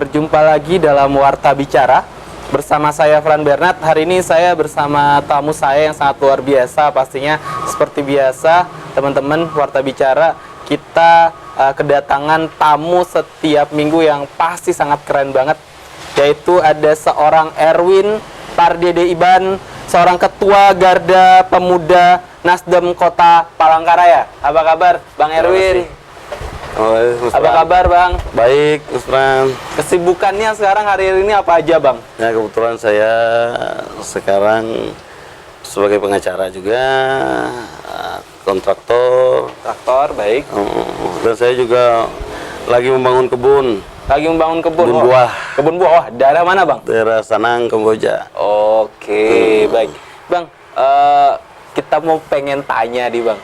Berjumpa lagi dalam Warta Bicara bersama saya Fran Bernard. Hari ini saya bersama tamu saya yang sangat luar biasa. Pastinya seperti biasa teman-teman Warta Bicara, kita kedatangan tamu setiap minggu yang pasti sangat keren banget. Yaitu ada seorang Erwin Pardede Iban, seorang ketua Garda Pemuda Nasdem Kota Palangkaraya. Apa kabar Bang Erwin? Apa kabar Bang? Baik, Mas Fran. Kesibukannya sekarang hari ini apa aja Bang? Ya, kebetulan saya sekarang sebagai pengacara juga, kontraktor. Traktor, baik. Dan saya juga lagi membangun kebun. Lagi membangun kebun? Kebun buah. Kebun buah, wah daerah mana Bang? Daerah Sanang, Kamboja. Oke, baik. Bang, kita mau pengen tanya nih Bang.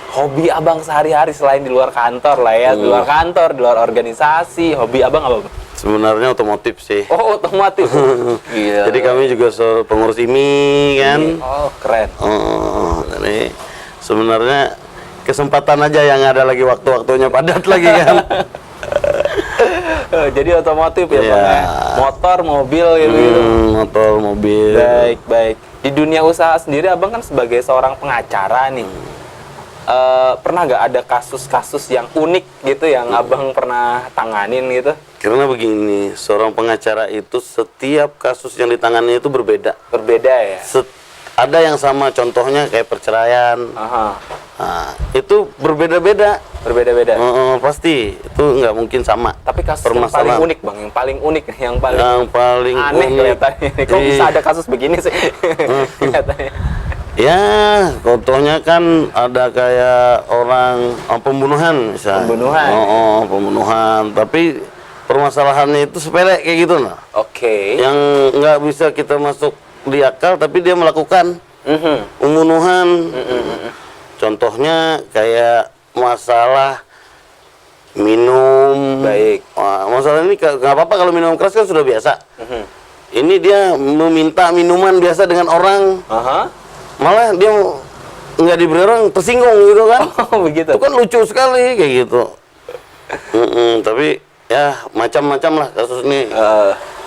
Hobi abang sehari-hari selain di luar kantor lah ya, di luar kantor, di luar organisasi, hobi abang apa Bang? Sebenarnya otomotif sih. Oh, otomotif. Gila. Jadi kami juga pengurus IMI kan. Oh, keren. Jadi sebenarnya kesempatan aja yang ada lagi, waktu-waktunya padat lagi kan. Jadi otomotif ya Iya. Bang ya? Motor, mobil gitu. Motor, mobil. Baik, baik. Di dunia usaha sendiri abang kan sebagai seorang pengacara nih. Pernah nggak ada kasus-kasus yang unik gitu yang abang pernah tanganin gitu? Karena begini, seorang pengacara itu setiap kasus yang ditangani itu berbeda. Berbeda ya? Ada yang sama, contohnya kayak perceraian. Aha. Nah, itu berbeda-beda. Berbeda-beda. Pasti itu nggak mungkin sama. Tapi kasus yang paling unik Bang, yang paling unik, yang paling unik. aneh kelihatannya. Kok bisa ada kasus begini sih? Kelihatannya. Ya, contohnya kan ada kayak orang pembunuhan misalnya. Pembunuhan. Pembunuhan. Tapi permasalahannya itu sepele kayak gitu nah. Oke. Yang nggak bisa kita masuk di akal, tapi dia melakukan pembunuhan. Contohnya kayak masalah minum. Baik. Wah, masalah ini nggak apa-apa kalau minum keras kan sudah biasa. Ini dia meminta minuman biasa dengan orang. Malah dia nggak diberi orang, tersinggung gitu kan. Oh, begitu. Itu kan lucu sekali kayak gitu. Tapi ya macam-macam lah kasus ini.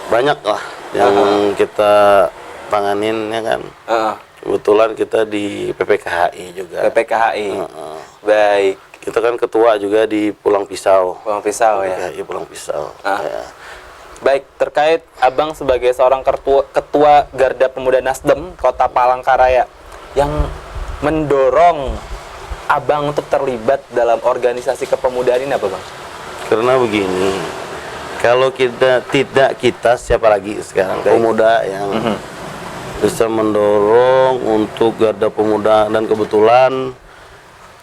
Banyak lah yang kita tanganin ya kan. Kebetulan kita di PPKHI juga. PPKHI. Baik. Kita kan ketua juga di Pulang Pisau. Pulang Pisau ya. PPKHI Pulang Pisau. Ya. Baik, terkait abang sebagai seorang ketua Garda Pemuda Nasdem Kota Palangkaraya yang mendorong abang untuk terlibat dalam organisasi kepemudaan ini apa Bang? Karena begini, kalau kita siapa lagi sekarang pemuda yang bisa mendorong untuk Garda Pemuda, dan kebetulan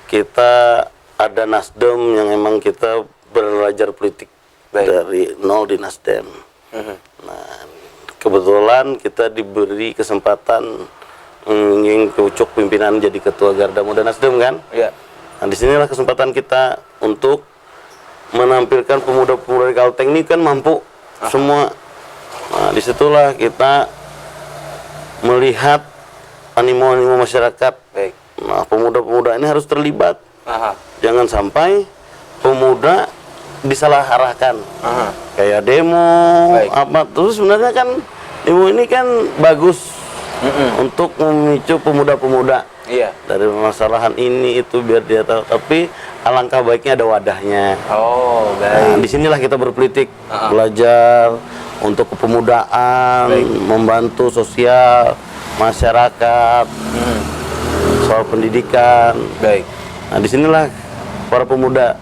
kita ada Nasdem yang emang kita belajar politik. Baik. Dari nol di Nasdem. Nah, kebetulan kita diberi kesempatan ingin kucuk pimpinan jadi ketua Garda Muda Nasdem kan? Iya. Nah, disinilah kesempatan kita untuk menampilkan pemuda-pemuda di Kalteng ini kan mampu semua. Nah, disitulah kita melihat animo-animo masyarakat. Baik. Nah, pemuda-pemuda ini harus terlibat. Jangan sampai pemuda disalaharahkan. Kayak demo. Baik. Apa terus sebenarnya kan demo ini kan bagus untuk memicu pemuda-pemuda dari permasalahan ini itu biar dia tahu, tapi alangkah baiknya ada wadahnya. Baik. Nah, disinilah kita berpolitik, belajar untuk kepemudaan, membantu sosial masyarakat, soal pendidikan. Baik. Nah, disinilah para pemuda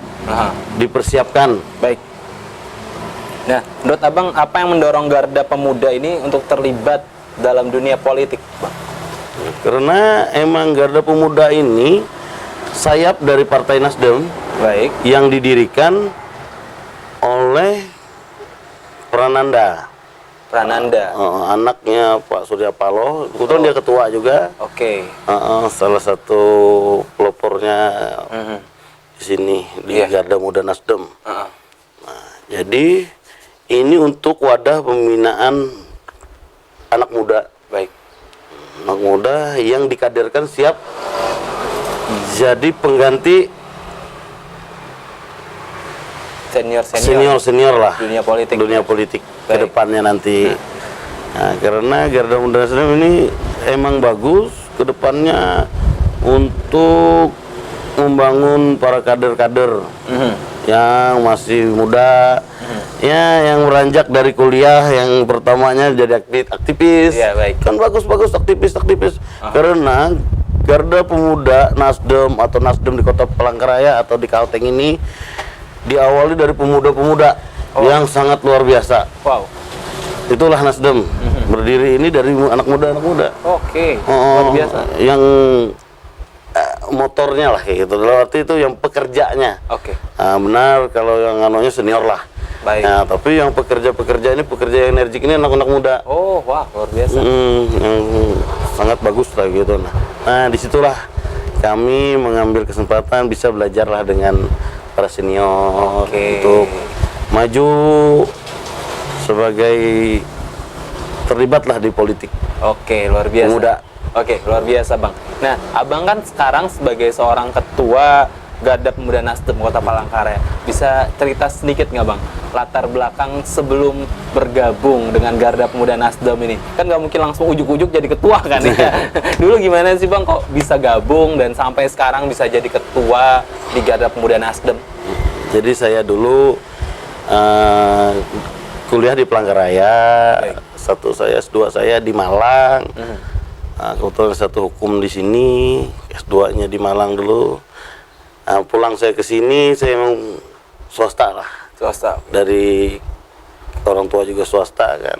dipersiapkan. Baik. Nah, menurut abang apa yang mendorong Garda Pemuda ini untuk terlibat dalam dunia politik, Bang? Karena emang Garda Pemuda ini sayap dari Partai Nasdem. Baik. Yang didirikan oleh Prananda. Anaknya Pak Surya Paloh. Kebetulan dia ketua juga. Oke. Salah satu pelopornya di sini di Garda Muda Nasdem. Nah, jadi ini untuk wadah pembinaan anak muda. Baik. Anak muda yang dikaderkan siap jadi pengganti senior lah dunia politik ke depannya nanti. Nah, karena Garda Pemuda Nasdem ini emang bagus ke depannya untuk membangun para kader-kader yang masih muda, ya yang beranjak dari kuliah yang pertamanya jadi aktivis. Ya, baik. Kan bagus-bagus aktivis. Karena Garda Pemuda Nasdem atau Nasdem di Kota Palangkaraya atau di Kalteng ini diawali dari pemuda-pemuda yang sangat luar biasa. Wow. Itulah Nasdem. Berdiri ini dari anak muda. Oke. Luar biasa. Yang motornya lah kayak gitu. Berarti itu yang pekerjanya. Oke. Nah, benar kalau yang anunya senior lah. Baik. Nah, tapi yang pekerja ini pekerja yang energik ini anak-anak muda. Oh, wah, luar biasa. Yang sangat bagus lah gitu. Nah, disitulah kami mengambil kesempatan bisa belajarlah dengan para senior untuk maju sebagai terlibatlah di politik. Oke, luar biasa. Pemuda. Oke, luar biasa, Bang. Nah, Abang kan sekarang sebagai seorang ketua Garda Pemuda Nasdem Kota Palangkaraya, bisa cerita sedikit nggak, Bang, latar belakang sebelum bergabung dengan Garda Pemuda Nasdem ini? Kan nggak mungkin langsung ujuk-ujuk jadi ketua kan ya? Dulu gimana sih, Bang, kok bisa gabung dan sampai sekarang bisa jadi ketua di Garda Pemuda Nasdem? Jadi saya dulu kuliah di Palangkaraya, S1 saya, S2 saya di Malang. Kebetulan S1 hukum di sini, S2-nya di Malang dulu. Pulang saya ke sini, saya emang swasta lah. Swasta. Dari orang tua juga swasta kan.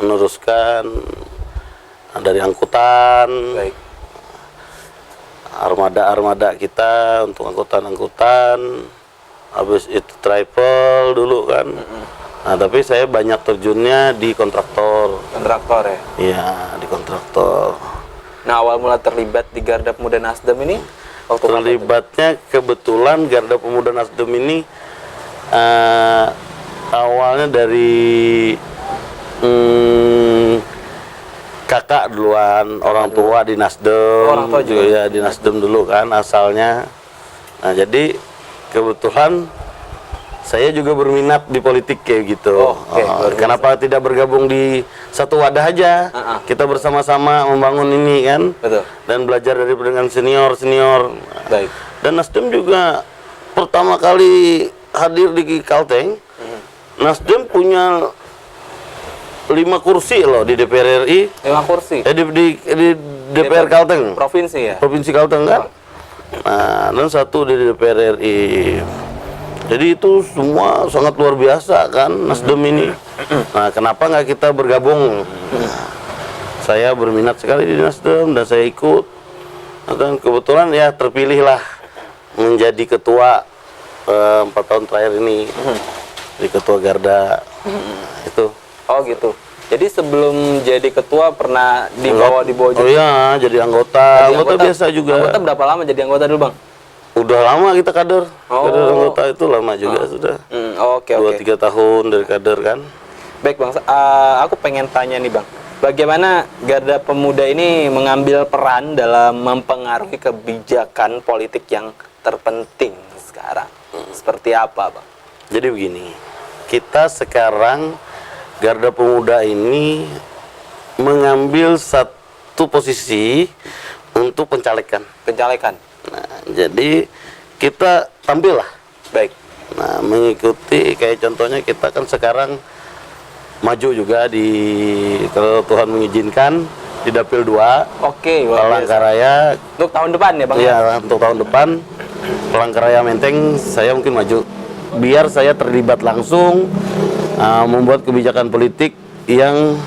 Meneruskan dari angkutan. Baik. Armada kita untuk angkutan. Habis itu travel dulu kan. Nah, tapi saya banyak terjunnya di kontraktor. Kontraktor ya? Iya, di kontraktor. Nah, awal mula terlibat di Garda Pemuda Nasdem ini waktu terlibatnya kebetulan Garda Pemuda Nasdem ini awalnya dari kakak duluan, orang tua di Nasdem. Orang tua juga ya di Nasdem dulu kan asalnya. Nah, jadi kebetulan saya juga berminat di politik kayak gitu. Kenapa tidak bergabung di satu wadah aja? Kita bersama-sama membangun ini kan. Betul. Dan belajar dari dengan senior. Baik. Dan Nasdem juga pertama kali hadir di Kalteng. Nasdem punya 5 kursi loh di DPR RI. 5 kursi? Di DPR Kalteng. Provinsi ya? Provinsi Kalteng kan. Nah, dan 1 di DPR RI. Jadi itu semua sangat luar biasa kan Nasdem ini. Nah, kenapa nggak kita bergabung? Saya berminat sekali di Nasdem dan saya ikut. Dan kebetulan ya terpilihlah menjadi ketua 4 tahun terakhir ini. Di ketua Garda. Itu. Oh gitu. Jadi sebelum jadi ketua pernah dibawa juga? Oh iya, jadi anggota. Anggota biasa juga. Anggota berapa lama jadi anggota dulu, Bang? Udah lama kita kader. Kader anggota itu lama juga sudah. Oke. 2-3 tahun dari kader kan. Baik, Bang. Aku pengen tanya nih, Bang. Bagaimana Garda Pemuda ini mengambil peran dalam mempengaruhi kebijakan politik yang terpenting sekarang? Seperti apa, Bang? Jadi begini, kita sekarang Garda Pemuda ini mengambil satu posisi untuk pencalekan. Pencalekan. Nah, jadi kita tampil lah. Baik. Nah, mengikuti kayak contohnya kita kan sekarang maju juga di kalau Tuhan mengizinkan di Dapil 2. Oke, Palangkaraya. Untuk tahun depan ya, Bang? Iya, untuk tahun depan Palangkaraya Menteng saya mungkin maju. Biar saya terlibat langsung membuat kebijakan politik yang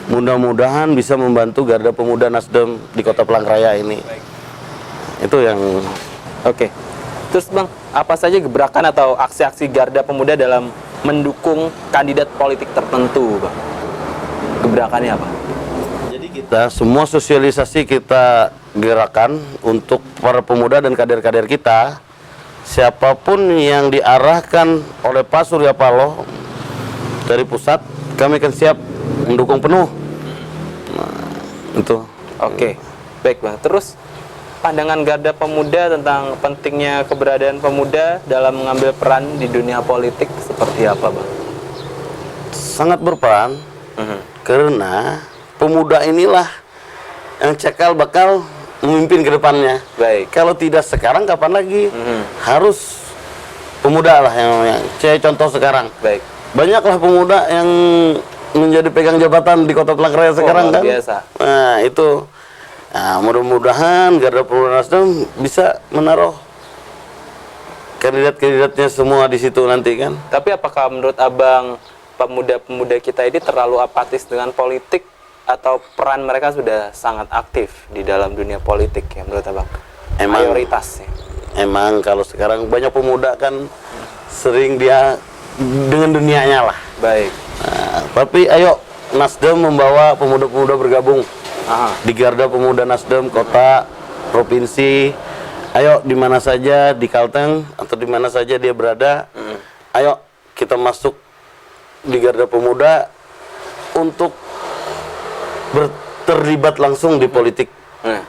mudah-mudahan bisa membantu Garda Pemuda Nasdem di Kota Palangkaraya ini. Baik. Itu yang Oke. Terus, Bang, apa saja gebrakan atau aksi-aksi Garda Pemuda dalam mendukung kandidat politik tertentu, Bang? Gebrakannya apa? Jadi kita semua sosialisasi kita gerakan untuk para pemuda dan kader-kader kita. Siapapun yang diarahkan oleh Pak Surya Paloh dari pusat, kami akan siap mendukung penuh. Nah, itu. Oke. Baik, Bang. Terus pandangan Garda Pemuda tentang pentingnya keberadaan pemuda dalam mengambil peran di dunia politik seperti apa, Bang? Sangat berperan, karena pemuda inilah yang cekal bakal memimpin ke depannya. Baik. Kalau tidak sekarang, kapan lagi? Harus pemuda lah yang saya contoh sekarang. Baik. Banyaklah pemuda yang menjadi pegang jabatan di Kota Palangkaraya sekarang luar kan. biasa. Nah itu, nah, mudah-mudahan Garda Pemuda Nasdem bisa menaruh kandidat-kandidatnya semua di situ nanti kan. Tapi apakah menurut Abang pemuda-pemuda kita ini terlalu apatis dengan politik atau peran mereka sudah sangat aktif di dalam dunia politik ya menurut Abang? Mayoritasnya. Emang kalau sekarang banyak pemuda kan sering dia dengan dunianya lah. Baik. Nah, tapi ayo Nasdem membawa pemuda-pemuda bergabung di Garda Pemuda Nasdem kota, provinsi. Ayo di mana saja di Kalteng atau di mana saja dia berada, ayo kita masuk di Garda Pemuda untuk terlibat langsung di politik. Nah,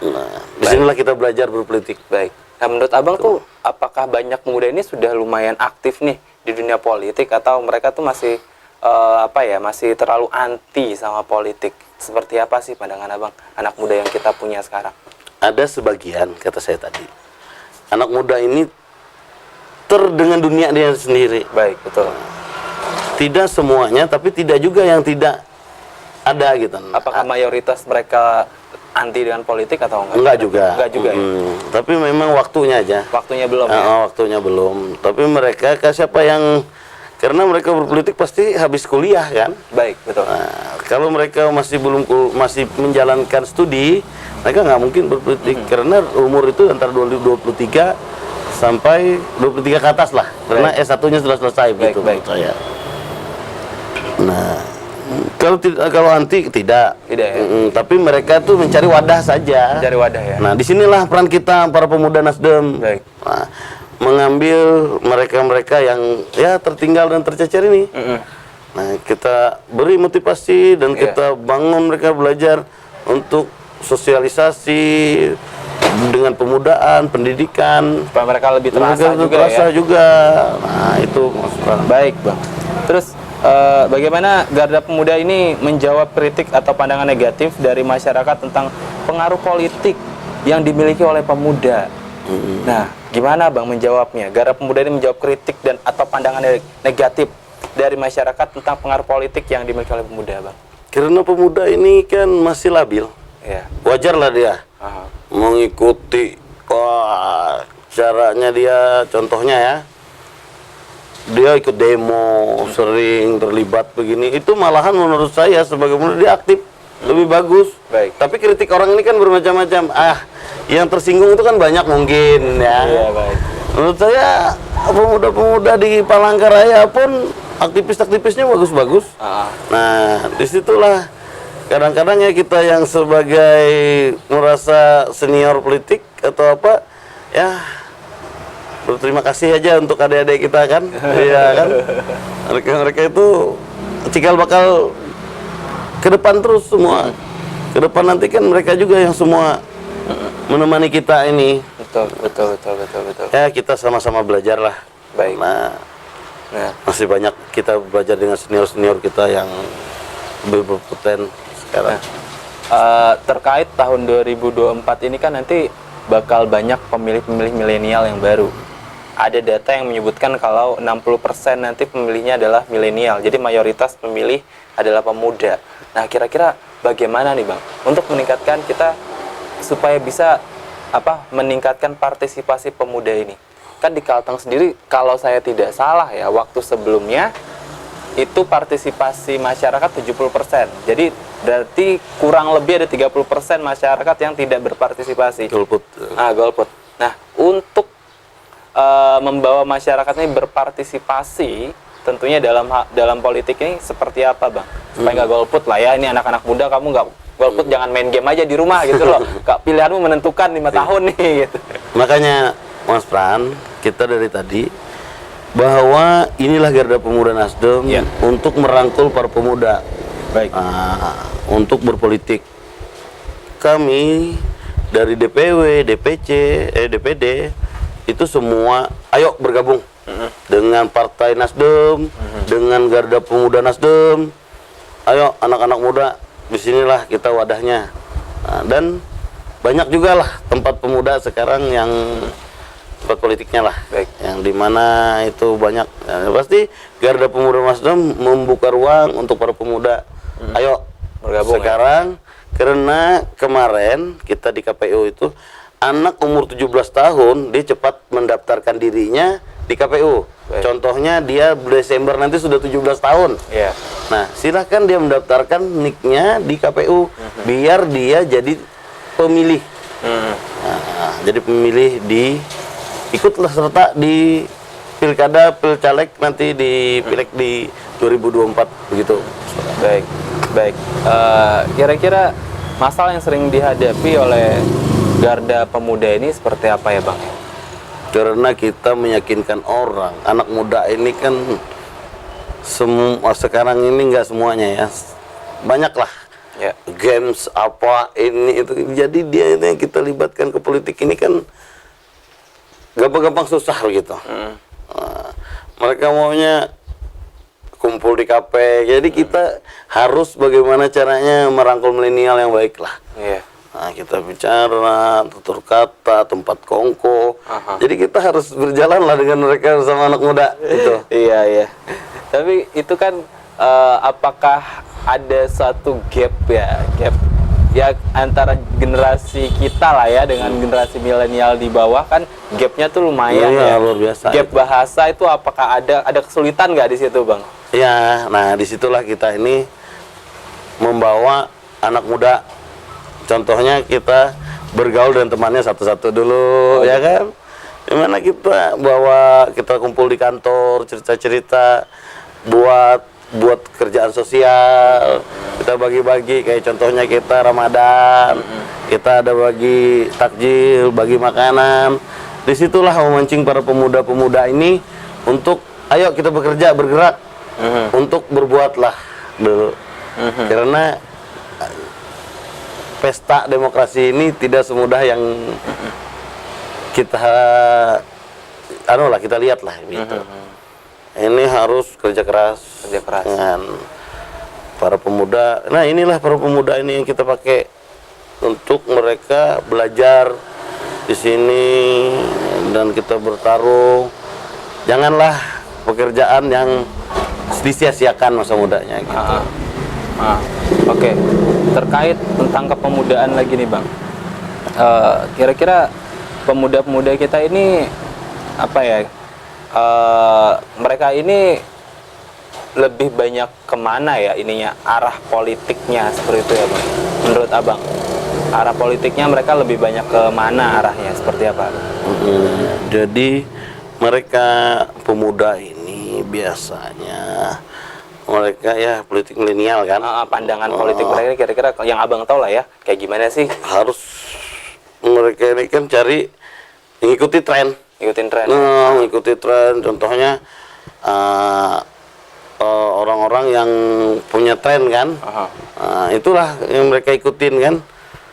disinilah kita belajar berpolitik. Baik. Nah, menurut Abang tuh apakah banyak pemuda ini sudah lumayan aktif nih di dunia politik atau mereka tuh masih masih terlalu anti sama politik? Seperti apa sih pandangan Abang anak muda yang kita punya sekarang? Ada sebagian, kata saya tadi, anak muda ini dengan dunia dia sendiri. Baik, betul. Tidak semuanya, tapi tidak juga yang tidak ada gitu. Apakah mayoritas mereka anti dengan politik atau enggak? Enggak juga. Enggak juga ya? Tapi memang waktunya aja. Waktunya belum ya? Waktunya belum. Tapi mereka, siapa yang, karena mereka berpolitik pasti habis kuliah kan? Baik, betul. Nah, kalau mereka masih masih menjalankan studi, mereka nggak mungkin berpolitik karena umur itu antara 23 sampai 23 ke atas lah. Karena S1-nya sudah selesai gitu menurut saya. Nah, kalau anti tidak ya? Tapi mereka tuh mencari wadah saja. Mencari wadah ya. Nah, disinilah peran kita para pemuda Nasdem. Baik. Nah, mengambil mereka-mereka yang ya tertinggal dan tercecer ini. Nah, kita beri motivasi dan kita bangun mereka belajar untuk sosialisasi dengan pemudaan, pendidikan. Supaya mereka lebih terasa juga. Nah, itu maksudnya. Baik, Bang. Terus bagaimana Garda Pemuda ini menjawab kritik atau pandangan negatif dari masyarakat tentang pengaruh politik yang dimiliki oleh pemuda? Nah, gimana Bang menjawabnya? Garda Pemuda ini menjawab kritik dan atau pandangan negatif dari masyarakat tentang pengaruh politik yang dimiliki oleh pemuda, Bang? Karena pemuda ini kan masih labil. Ya. Wajarlah dia mengikuti caranya dia, contohnya ya. Dia ikut demo, sering terlibat begini. Itu malahan menurut saya sebagai pemuda dia aktif, lebih bagus. Baik. Tapi kritik orang ini kan bermacam-macam. Yang tersinggung itu kan banyak mungkin ya. Iya, baik. Menurut saya pemuda-pemuda di Palangkaraya pun aktivis-aktivisnya bagus-bagus. Nah, disitulah kadang-kadang ya kita yang sebagai merasa senior politik atau apa ya berterima kasih aja untuk adik-adik kita kan. Iya kan. Mereka itu cikal bakal ke depan terus semua. Ke depan nanti kan mereka juga yang semua menemani kita ini. Betul. Ya, kita sama-sama belajar lah. Baik. Nah, masih banyak kita belajar dengan senior-senior kita yang lebih berpoten sekarang. Terkait tahun 2024 ini kan nanti bakal banyak pemilih-pemilih milenial yang baru. Ada data yang menyebutkan kalau 60% nanti pemilihnya adalah milenial. Jadi mayoritas pemilih adalah pemuda. Nah, kira-kira bagaimana nih, Bang, untuk meningkatkan kita supaya bisa meningkatkan partisipasi pemuda ini? Kan di Kalteng sendiri kalau saya tidak salah ya, waktu sebelumnya itu partisipasi masyarakat 70%. Jadi berarti kurang lebih ada 30% masyarakat yang tidak berpartisipasi. Golput. Golput. Nah, untuk membawa masyarakat ini berpartisipasi tentunya dalam politik ini seperti apa, Bang? Supaya nggak golput lah ya. Ini anak-anak muda, kamu nggak golput, jangan main game aja di rumah gitu loh. Pilihanmu menentukan 5 tahun nih gitu. Makanya Mas Pran, kita dari tadi bahwa inilah Garda Pemuda Nasdem untuk merangkul para pemuda. Baik. Untuk berpolitik. Kami dari DPW, DPC, DPD itu semua ayo bergabung dengan Partai Nasdem, dengan Garda Pemuda Nasdem. Ayo anak-anak muda, disinilah kita wadahnya. Nah, dan banyak juga lah tempat pemuda sekarang yang tempat politiknya lah. Baik. Yang dimana itu banyak. Nah, pasti Garda Pemuda Nasdem membuka ruang untuk para pemuda. Ayo Bergabung, sekarang karena kemarin kita di KPU itu anak umur 17 tahun dia cepat mendaftarkan dirinya di KPU. Baik. Contohnya dia Desember nanti sudah 17 tahun. Iya. Nah, silakan dia mendaftarkan nicknya di KPU biar dia jadi pemilih. Nah, jadi pemilih ikutlah serta di pilkada, pilcaleg nanti di pileg di 2024 begitu. Baik, baik. Kira-kira masalah yang sering dihadapi oleh Garda Pemuda ini seperti apa ya, Bang? Karena kita meyakinkan orang, anak muda ini kan semua sekarang ini nggak semuanya ya, banyak lah Ya. games apa ini itu. Jadi dia ini yang kita libatkan ke politik ini kan gampang-gampang susah begitu. Nah, mereka maunya kumpul di kafe. Jadi kita harus bagaimana caranya merangkul milenial yang baik lah. Iya. Nah, kita bicara, tutur kata, tempat kongko. Aha. Jadi kita harus berjalan lah dengan mereka sama anak muda itu. Iya, iya. Tapi itu kan apakah ada suatu gap ya antara generasi kita lah ya dengan generasi milenial di bawah, kan gapnya tuh lumayan Iya, ya. luar biasa Gap itu. bahasa itu apakah ada kesulitan nggak di situ, Bang? Ya, nah disitulah kita ini membawa anak muda. Contohnya kita bergaul dengan temannya satu-satu dulu, ya kan? Dimana kita kita kumpul di kantor, cerita-cerita, buat kerjaan sosial, kita bagi-bagi, kayak contohnya kita Ramadan, kita ada bagi takjil, bagi makanan. Disitulah memancing para pemuda-pemuda ini untuk ayo kita bekerja, bergerak, untuk berbuatlah dulu. Karena pesta demokrasi ini tidak semudah yang kita kita lihat lah gitu. Ini harus kerja keras dengan para pemuda. Nah, inilah para pemuda ini yang kita pakai untuk mereka belajar di sini dan kita bertarung. Janganlah pekerjaan yang disia-siakan masa mudanya gitu. Oke. Terkait tentang kepemudaan lagi nih, Bang. Kira-kira pemuda-pemuda kita ini apa ya? Mereka ini lebih banyak kemana ya ininya, arah politiknya seperti itu ya, Bang? Menurut Abang, arah politiknya mereka lebih banyak kemana arahnya, seperti apa? Jadi mereka pemuda ini biasanya mereka ya politik milenial kan. Pandangan politik mereka kira-kira yang Abang tahu lah ya, kayak gimana sih? Harus mereka ini kan cari mengikuti tren. Ikutin tren. Mengikuti tren. Contohnya orang-orang yang punya tren kan. Itulah yang mereka ikutin kan.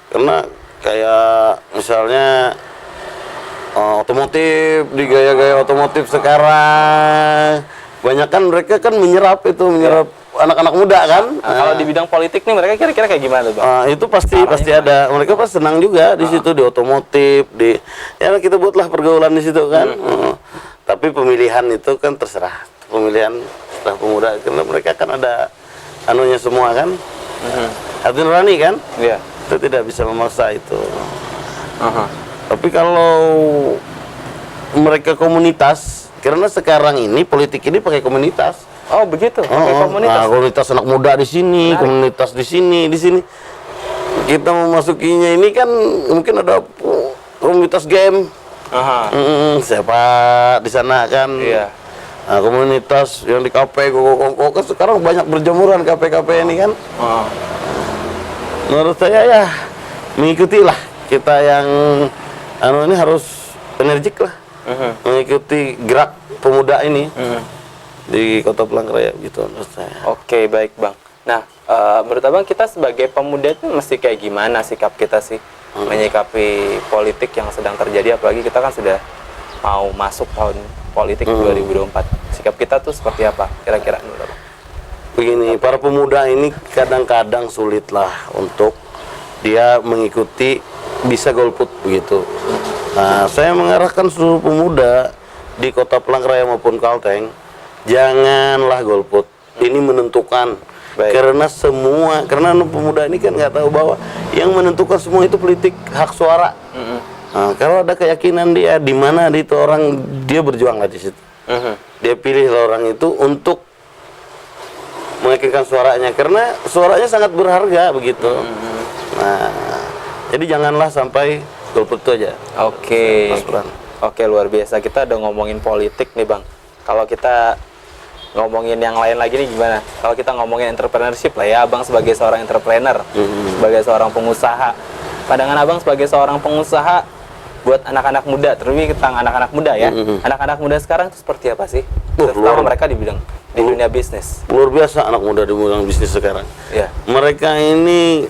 Karena kayak misalnya otomotif, di gaya-gaya otomotif sekarang banyak kan mereka kan menyerap anak-anak muda kan. Kalau di bidang politik nih mereka kira-kira kayak gimana tuh, Bang? Itu pasti ada. Mereka pasti senang juga di situ, di otomotif, ya kita buatlah pergaulan di situ kan. Tapi pemilihan itu kan terserah. Pemilihan setelah pemuda karena mereka kan ada anunya semua kan. Hati nurani kan? Iya. Kita tidak bisa memaksa itu. Tapi kalau mereka komunitas, karena sekarang ini politik ini pakai komunitas. Oh begitu, pakai komunitas. Nah, komunitas anak muda di sini, komunitas di sini. Kita memasukinya ini kan mungkin ada komunitas game. Siapa di sana kan? Iya. Nah, komunitas yang di kafe, kan sekarang banyak berjemuran kafe-kafe ini kan. Menurut saya ya mengikutilah kita yang ini harus energik lah. Mengikuti gerak pemuda ini di Kota Palangkaraya gitu menurut saya. Oke, baik, Bang. Nah, menurut Abang kita sebagai pemuda itu mesti kayak gimana sikap kita sih? menyikapi politik yang sedang terjadi, apalagi kita kan sudah mau masuk tahun politik 2024. Sikap kita tuh seperti apa kira-kira menurut Abang? Begini, para pemuda ini kadang-kadang sulit lah untuk dia mengikuti bisa golput begitu. Nah, saya mengarahkan seluruh pemuda di Kota Palangkaraya maupun Kalteng, janganlah golput. Ini menentukan. Baik. Karena pemuda ini kan nggak tahu bahwa yang menentukan semua itu politik hak suara. Nah, kalau ada keyakinan dia di mana itu orang, dia berjuang di situ. Dia pilih orang itu untuk mengakibatkan suaranya, karena suaranya sangat berharga begitu. Nah, jadi janganlah sampai golput itu aja. Oke. Mas Bran. Oke, luar biasa. Kita udah ngomongin politik nih, Bang. Kalau kita ngomongin yang lain lagi nih gimana? Kalau kita ngomongin entrepreneurship lah ya, Abang sebagai seorang entrepreneur, sebagai seorang pengusaha. Pandangan Abang sebagai seorang pengusaha buat anak-anak muda, terlebih tentang anak-anak muda ya. Anak-anak muda sekarang itu seperti apa sih? Terutama mereka di dunia bisnis. Luar biasa anak muda di bidang bisnis sekarang. Ya. Mereka ini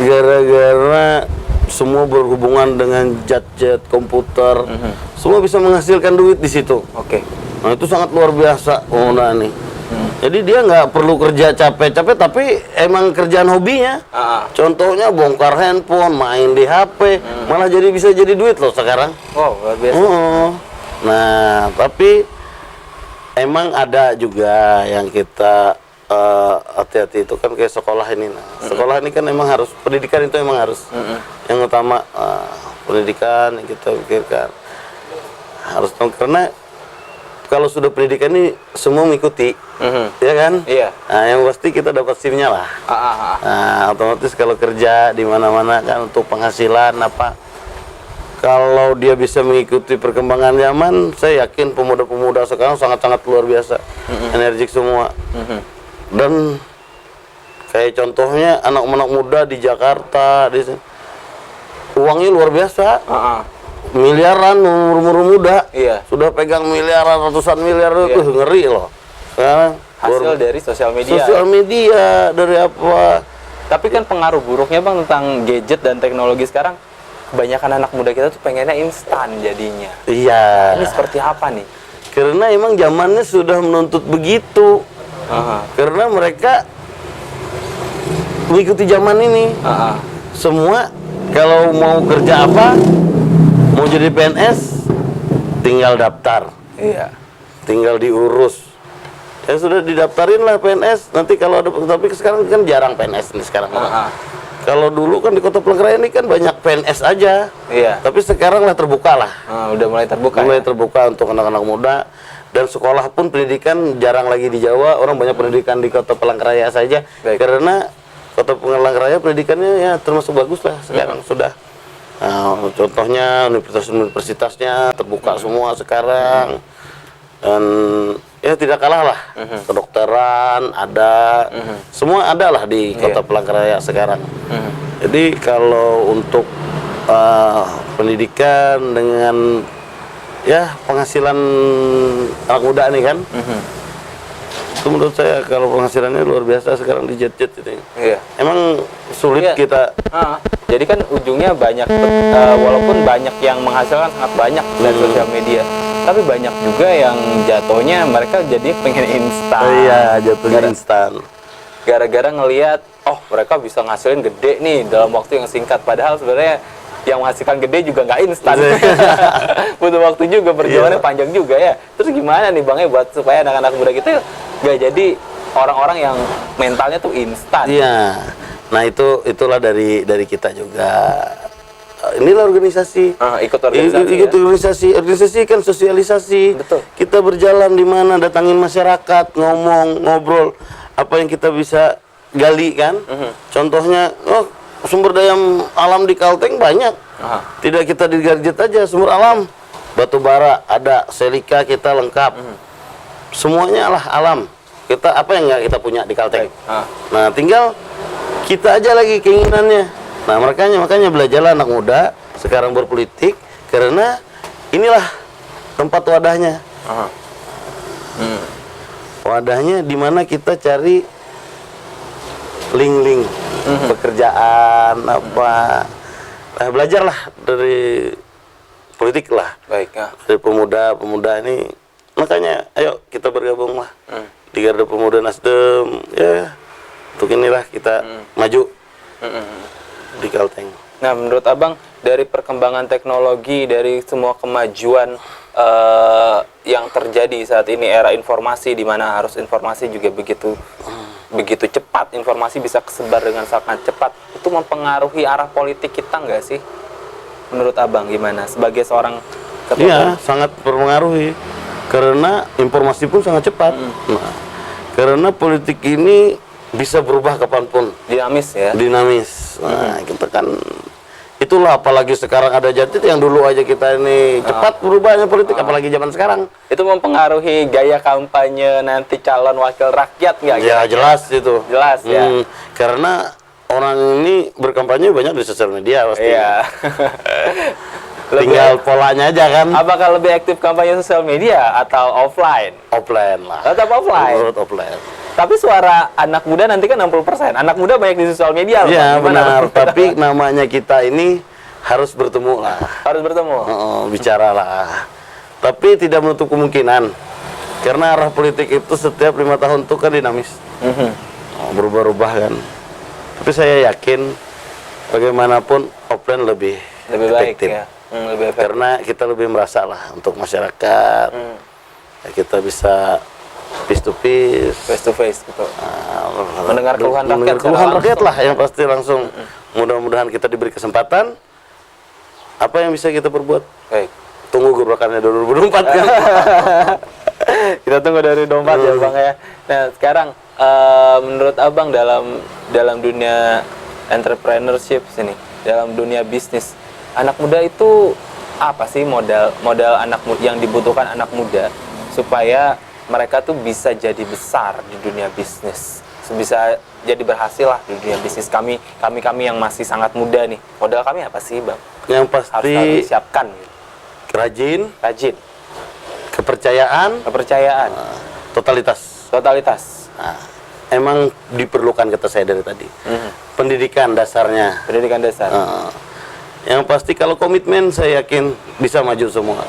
gara-gara semua berhubungan dengan jet komputer, semua bisa menghasilkan duit di situ. Oke. Nah, itu sangat luar biasa pemuda nih. Jadi dia nggak perlu kerja capek-capek, tapi emang kerjaan hobinya. Contohnya bongkar handphone, main di HP, malah bisa jadi duit loh sekarang. Wow, luar biasa. Nah, tapi emang ada juga yang kita hati-hati itu kan kayak sekolah ini. Nah, sekolah ini kan emang harus, pendidikan itu emang harus. Yang utama pendidikan yang kita pikirkan harus tahu, karena kalau sudah pendidikan ini semua mengikuti, ya kan? Iya. Nah, yang pasti kita dapat SIM-nya lah. Nah, otomatis kalau kerja di mana-mana kan untuk penghasilan apa, kalau dia bisa mengikuti perkembangan zaman, saya yakin pemuda-pemuda sekarang sangat-sangat luar biasa, energik semua. Dan kayak contohnya anak-anak muda di Jakarta, uangnya luar biasa. Miliaran umur muda, sudah pegang miliaran, ratusan miliar, itu ngeri loh. Sekarang hasil dari sosial media. Sosial media dari apa? Tapi kan pengaruh buruknya Bang tentang gadget dan teknologi sekarang, kebanyakan anak muda kita tuh pengennya instan jadinya. Iya. Ini seperti apa nih? Karena emang zamannya sudah menuntut begitu. Karena mereka mengikuti zaman ini. Semua kalau mau kerja apa, mau jadi PNS, tinggal daftar. Iya. Tinggal diurus. Ya sudah didaftarin lah PNS. Nanti kalau ada, tapi sekarang kan jarang PNS ini sekarang. Kalau dulu kan di Kota Palangkaraya ini kan banyak PNS aja. Iya. Tapi sekarang lah terbuka lah. Udah mulai terbuka. Mulai terbuka untuk anak-anak muda. Dan sekolah pun pendidikan jarang lagi di Jawa. Orang banyak pendidikan di Kota Palangkaraya saja. Baik. Karena Kota Palangkaraya pendidikannya ya termasuk bagus lah sekarang sudah. Nah, contohnya universitasnya terbuka semua sekarang, dan ya tidak kalah lah, kedokteran ada, semua ada lah di Kota Palangkaraya sekarang. Jadi kalau untuk pendidikan dengan ya penghasilan anak muda nih kan, itu menurut saya kalau penghasilannya luar biasa sekarang di jet-jet itu. Iya. Emang sulit kita. Jadi kan ujungnya banyak, walaupun banyak yang menghasilkan sangat banyak dari sosial media, tapi banyak juga yang jatuhnya mereka jadi pengen instan. Iya, jatuhnya instan. Gara-gara ngelihat, oh mereka bisa ngasilin gede nih dalam waktu yang singkat. Padahal sebenarnya yang menghasilkan gede juga nggak instan. Butuh waktu juga, perjuangannya panjang juga ya. Terus gimana nih Bang ya buat supaya anak-anak muda kita nggak jadi orang-orang yang mentalnya tuh instan? Iya. Nah itulah dari kita juga. Inilah organisasi. Ikut organisasi. Ikut organisasi. Organisasi kan sosialisasi. Betul. Kita berjalan di mana, datangin masyarakat, ngomong, ngobrol, apa yang kita bisa gali kan. Contohnya, sumber daya alam di Kalteng banyak. Tidak kita di gadget aja, sumber alam. Batu bara ada, selika kita lengkap. Semuanya lah alam. Kita apa yang nggak kita punya di Kalteng. Nah, tinggal kita aja lagi keinginannya. Nah, makanya belajarlah anak muda sekarang berpolitik, karena inilah tempat wadahnya. Wadahnya di mana kita cari link-link pekerjaan apa. belajarlah dari politik lah. Baik ya. Dari pemuda ini, makanya ayo kita bergabung lah di Garda Pemuda Nasdem ya, untuk inilah kita maju di Kalteng. Nah, menurut Abang, dari perkembangan teknologi, dari semua kemajuan yang terjadi saat ini, era informasi di mana harus informasi juga begitu cepat, informasi bisa kesebar dengan sangat cepat, itu mempengaruhi arah politik kita nggak sih? Menurut Abang gimana? Sebagai seorang ketua? Iya, sangat berpengaruhi karena informasi pun sangat cepat. Nah, karena politik ini bisa berubah kapanpun. Dinamis ya? Dinamis. Nah, kita kan itulah, apalagi sekarang ada Jatid yang dulu aja kita ini cepat berubahnya politik, apalagi zaman sekarang. Itu mempengaruhi gaya kampanye nanti calon wakil rakyat nggak? Ya jelas itu. Jelas ya. Karena orang ini berkampanye banyak di sosial media pasti. Iya. Tinggal polanya aja kan. Apakah lebih aktif kampanye sosial media atau offline? Offline lah. Tetap offline. Menurut offline. Tapi suara anak muda nanti kan 60%. Anak muda banyak di sosial media loh. Iya Bang. benar. Tapi namanya kita ini harus bertemu lah. Harus bertemu. Bicaralah. Tapi tidak menutup kemungkinan. Karena arah politik itu setiap 5 tahun itu kan dinamis. Berubah-ubah kan. Tapi saya yakin bagaimanapun offline lebih baik efektif. ya. Lebih efektif. Karena kita lebih merasa lah untuk masyarakat. Ya, kita bisa face to face gitu. Mendengar keluhan rakyat. Mendengar keluhan rakyat lah yang pasti langsung. Mudah-mudahan kita diberi kesempatan. Apa yang bisa kita perbuat? Baik. Tunggu gebrakannya 2024 kan. Kita tunggu dari 2024 ya Bang ya. Nah sekarang menurut Abang dalam dunia entrepreneurship sini, dalam dunia bisnis, anak muda itu apa sih modal anak yang dibutuhkan anak muda supaya mereka tuh bisa jadi besar di dunia bisnis, bisa jadi berhasil lah di dunia bisnis. Kami yang masih sangat muda nih, modal kami apa sih Bang? Yang pasti harus disiapkan. Rajin, kepercayaan, totalitas. Nah, emang diperlukan, kata saya dari tadi. Pendidikan dasarnya. Pendidikan dasar. Yang pasti kalau komitmen saya yakin bisa maju semua.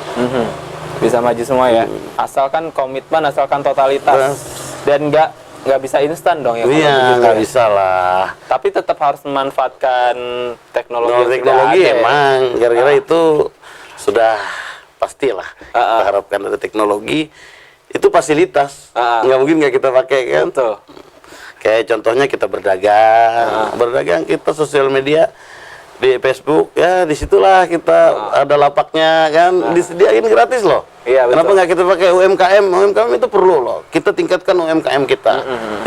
Bisa maju semua ya. Asalkan komitmen, asalkan totalitas. Dan nggak bisa instan dong ya. Iya, nggak bisa lah. Tapi tetap harus memanfaatkan teknologi. Teknologi emang gara-gara itu sudah pastilah kita harapkan dari teknologi itu fasilitas. Nggak mungkin nggak kita pakai kan. Betul. Kayak contohnya kita berdagang kita sosial media di Facebook ya, disitulah kita ada lapaknya kan, disediain gratis loh. Iya, betul. Kenapa nggak kita pakai UMKM? UMKM itu perlu loh. Kita tingkatkan UMKM kita.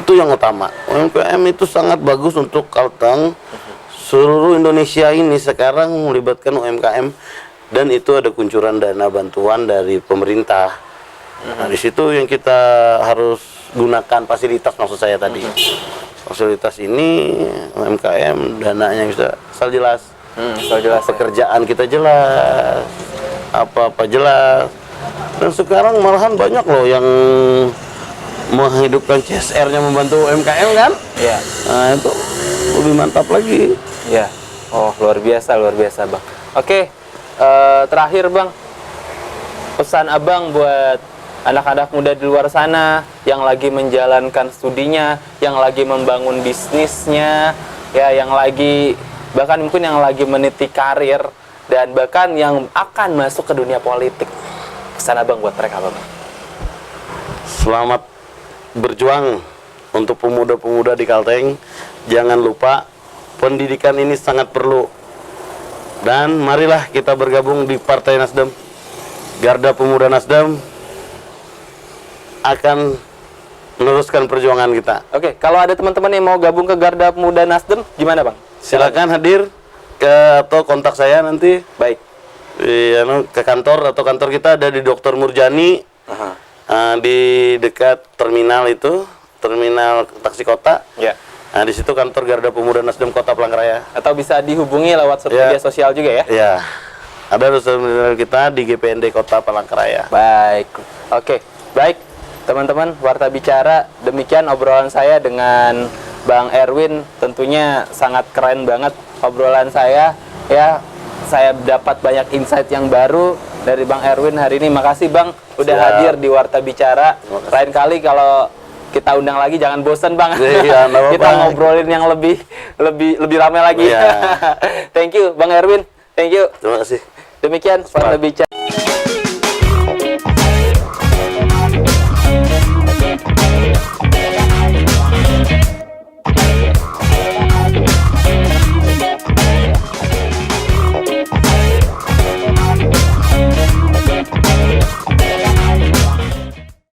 Itu yang utama. UMKM itu sangat bagus untuk Kalteng. Seluruh Indonesia ini sekarang melibatkan UMKM dan itu ada kuncuran dana bantuan dari pemerintah. Nah, di situ yang kita harus gunakan fasilitas, maksud saya tadi. Fasilitas ini UMKM dananya bisa asal jelas. Pekerjaan kita jelas. Apa-apa jelas. Dan sekarang malahan banyak loh yang menghidupkan CSR-nya membantu UMKM kan? Iya. Nah, itu lebih mantap lagi. Iya. Oh, luar biasa Bang. Oke, terakhir Bang, pesan Abang buat anak-anak muda di luar sana yang lagi menjalankan studinya, yang lagi membangun bisnisnya, ya, yang lagi bahkan mungkin yang lagi meniti karir dan bahkan yang akan masuk ke dunia politik. Pesan Abang buat mereka apa, Bang? Selamat berjuang untuk pemuda-pemuda di Kalteng. Jangan lupa pendidikan ini sangat perlu. Dan marilah kita bergabung di Partai Nasdem. Garda Pemuda Nasdem akan meneruskan perjuangan kita. Oke, kalau ada teman-teman yang mau gabung ke Garda Pemuda Nasdem, gimana Bang? Silakan hadir atau kontak saya nanti. Baik. Ke kantor atau kantor kita ada di Dr. Murjani. Di dekat terminal itu, terminal taksi kota. Ya. Nah, di situ kantor Garda Pemuda Nasdem Kota Palangkaraya. Atau bisa dihubungi lewat media sosial juga ya? Ya. Ada sosial kita di GPND Kota Palangkaraya. Baik. Oke. Baik, teman-teman, Warta Bicara, demikian obrolan saya dengan Bang Erwin. Tentunya sangat keren banget obrolan saya. Ya, saya dapat banyak insight yang baru dari Bang Erwin hari ini. Makasih Bang udah Siap. hadir di Warta Bicara. Lain kali kalau kita undang lagi jangan bosen Bang. Iya, nggak apa-apa. Kita ngobrolin yang lebih ramai lagi. Iya. Thank you Bang Erwin. Thank you. Terima kasih. Demikian Warta Bicara.